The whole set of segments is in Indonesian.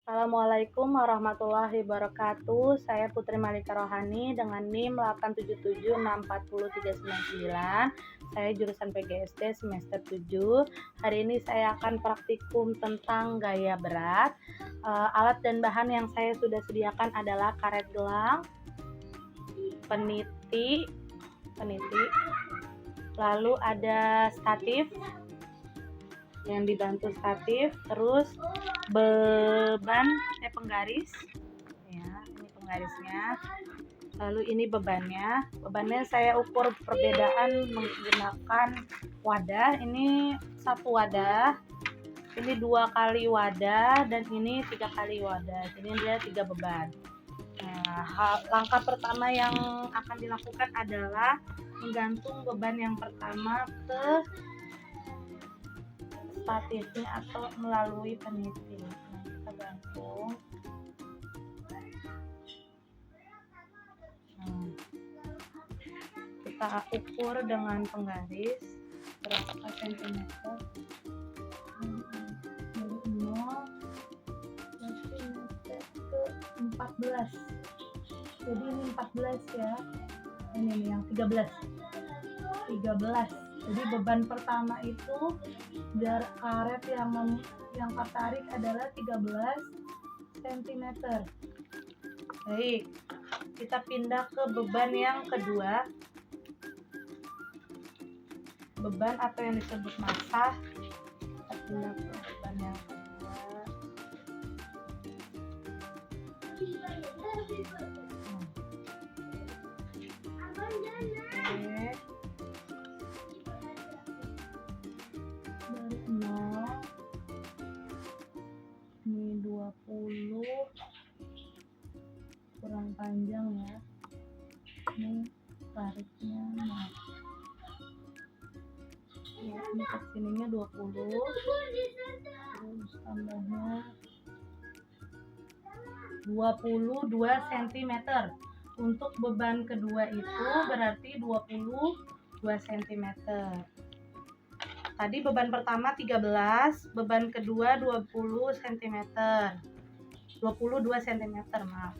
Assalamualaikum warahmatullahi wabarakatuh. Saya Putri Malika Rohani dengan NIM 877640399. Saya jurusan PGSD semester 7. Hari ini saya akan praktikum tentang gaya berat. Alat dan bahan yang saya sudah sediakan adalah karet gelang, peniti, lalu ada statif yang dibantu statif, terus beban penggaris ya, ini penggarisnya, lalu ini bebannya saya ukur perbedaan menggunakan wadah. Ini satu wadah, ini 2 kali wadah, dan ini 3 kali wadah, jadi dia 3 beban. Nah, langkah pertama yang akan dilakukan adalah menggantung beban yang pertama ke statifnya atau melalui peniti. Nah, kita gantung. Nah, kita ukur dengan penggaris berapa sentimeter. Dari 0 sentimeter ke 14. Jadi ini 14 ya. Ini nih yang 13. Jadi beban pertama itu jarak karet yang tertarik adalah 13 cm. Baik, kita pindah ke beban yang kedua. Beban atau yang disebut massa. Kita pindah ke beban yang kedua. Dari 0, ini 20, kurang panjang ya, ini tariknya ya, ini kesininya 20, terus tambahnya 22 cm. Untuk beban kedua itu berarti 22 cm. Tadi beban pertama 13, beban kedua 20 cm. 22 cm, maaf.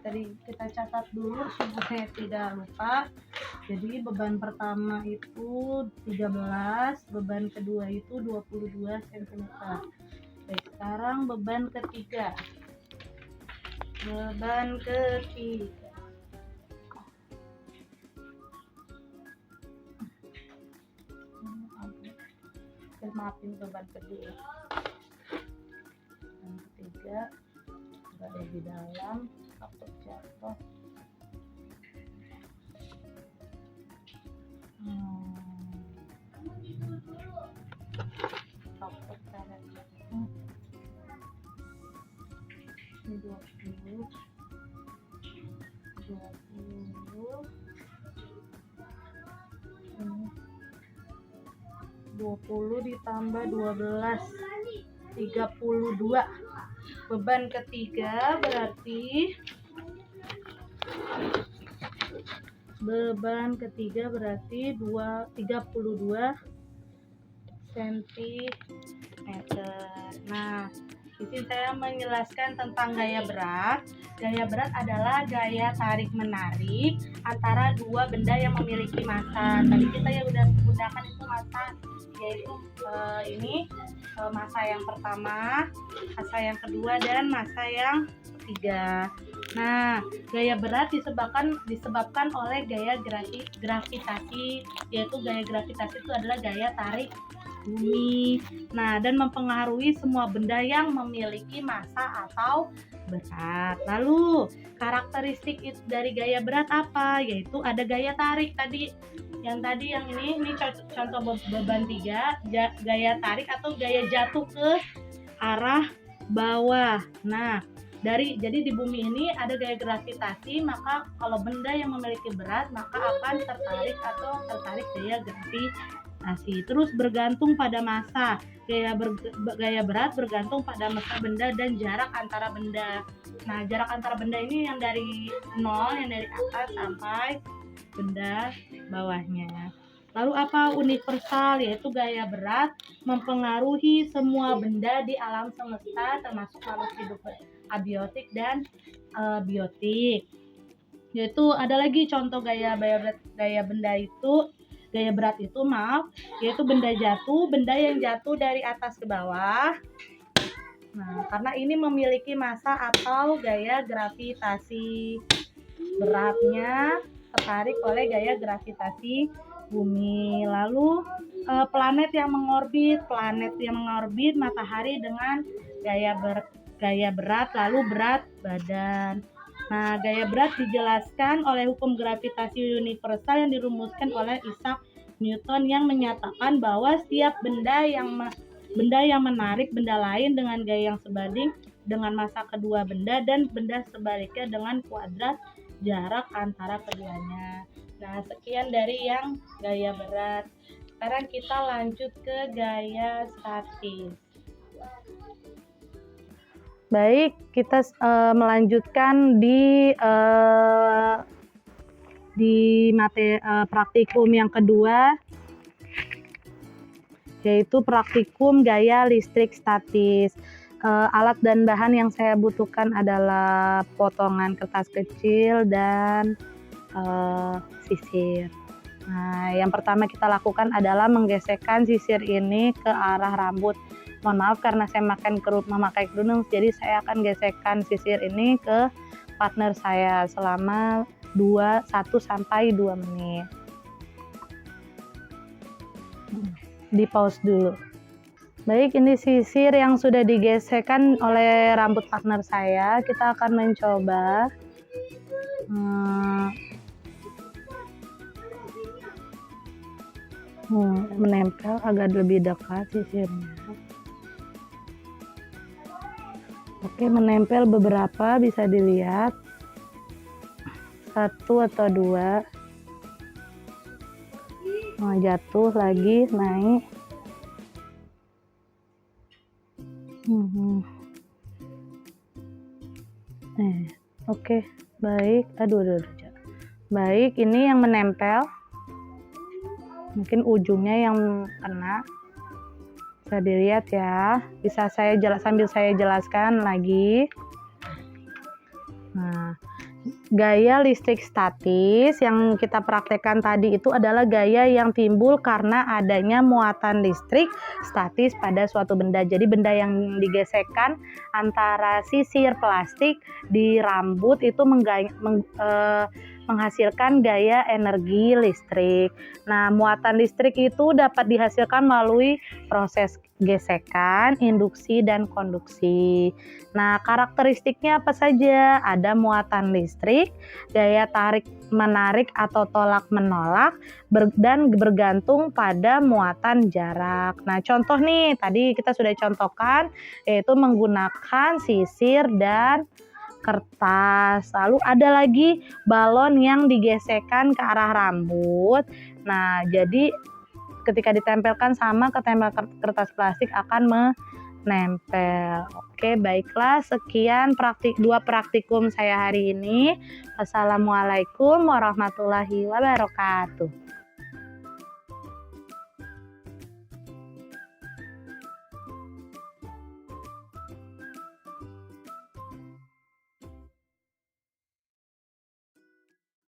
Tadi kita catat dulu supaya tidak lupa. Jadi beban pertama itu 13, beban kedua itu 22 cm. Baik, sekarang beban ketiga. Maafin beban kedua. Yang ketiga berada di dalam, takut jatuh. Takut karet jatuh. Ini 20 ditambah 12, 32. Beban ketiga berarti 32 cm. Nah, di sini saya menjelaskan tentang gaya berat. Gaya berat adalah gaya tarik menarik antara dua benda yang memiliki massa. Tadi kita yang udah menggunakan itu massa, yaitu ini massa yang pertama, massa yang kedua, dan massa yang ketiga. Nah, gaya berat disebabkan oleh gaya gravitasi, yaitu gaya gravitasi itu adalah gaya tarik bumi. Nah, dan mempengaruhi semua benda yang memiliki massa atau berat. Lalu, karakteristik dari gaya berat apa? Yaitu ada gaya tarik tadi. Yang ini contoh beban 3, gaya tarik atau gaya jatuh ke arah bawah. Nah, jadi di bumi ini ada gaya gravitasi, maka kalau benda yang memiliki berat maka akan tertarik gaya gravitasi. Terus bergantung pada massa. Gaya berat bergantung pada massa benda dan jarak antara benda. Nah, jarak antara benda ini yang dari 0, yang dari atas sampai benda bawahnya. Lalu apa universal, yaitu gaya berat mempengaruhi semua benda di alam semesta termasuk makhluk hidup abiotik dan biotik. Yaitu ada lagi contoh gaya berat itu yaitu benda yang jatuh dari atas ke bawah. Nah, karena ini memiliki massa atau gaya gravitasi, beratnya tertarik oleh gaya gravitasi bumi. Lalu planet yang mengorbit matahari dengan gaya berat, lalu berat badan. Nah, gaya berat dijelaskan oleh hukum gravitasi universal yang dirumuskan oleh Isaac Newton yang menyatakan bahwa setiap benda yang menarik benda lain dengan gaya yang sebanding dengan massa kedua benda dan benda sebaliknya dengan kuadrat jarak antara keduanya. Nah, sekian dari yang gaya berat. Sekarang kita lanjut ke gaya statis. Baik, kita melanjutkan di praktikum yang kedua, yaitu praktikum gaya listrik statis. Alat dan bahan yang saya butuhkan adalah potongan kertas kecil dan sisir. Nah, yang pertama kita lakukan adalah menggesekkan sisir ini ke arah rambut. Mohon maaf karena saya memakai kerudung, jadi saya akan gesekkan sisir ini ke partner saya selama 1 sampai 2 menit. Di pause dulu. Baik, ini sisir yang sudah digesekkan oleh rambut partner saya. Kita akan mencoba menempel agak lebih dekat sisirnya. Oke, menempel beberapa, bisa dilihat 1 atau 2. Jatuh lagi, naik. Oke, baik. Aduh. Baik, ini yang menempel. Mungkin ujungnya yang kena. Bisa dilihat ya. Bisa sambil saya jelaskan lagi. Nah, gaya listrik statis yang kita praktekkan tadi itu adalah gaya yang timbul karena adanya muatan listrik statis pada suatu benda. Jadi benda yang digesekkan antara sisir plastik di rambut itu menghasilkan gaya energi listrik. Nah, muatan listrik itu dapat dihasilkan melalui proses gesekan, induksi, dan konduksi. Nah, karakteristiknya apa saja? Ada muatan listrik, gaya tarik menarik atau tolak menolak, dan bergantung pada muatan jarak. Nah, contoh nih, tadi kita sudah contohkan, yaitu menggunakan sisir dan kertas. Lalu ada lagi balon yang digesekkan ke arah rambut. Nah, jadi ketika ditempelkan sama ketempel kertas plastik akan menempel. Oke, baiklah, sekian 2 praktikum saya hari ini. Wassalamualaikum warahmatullahi wabarakatuh.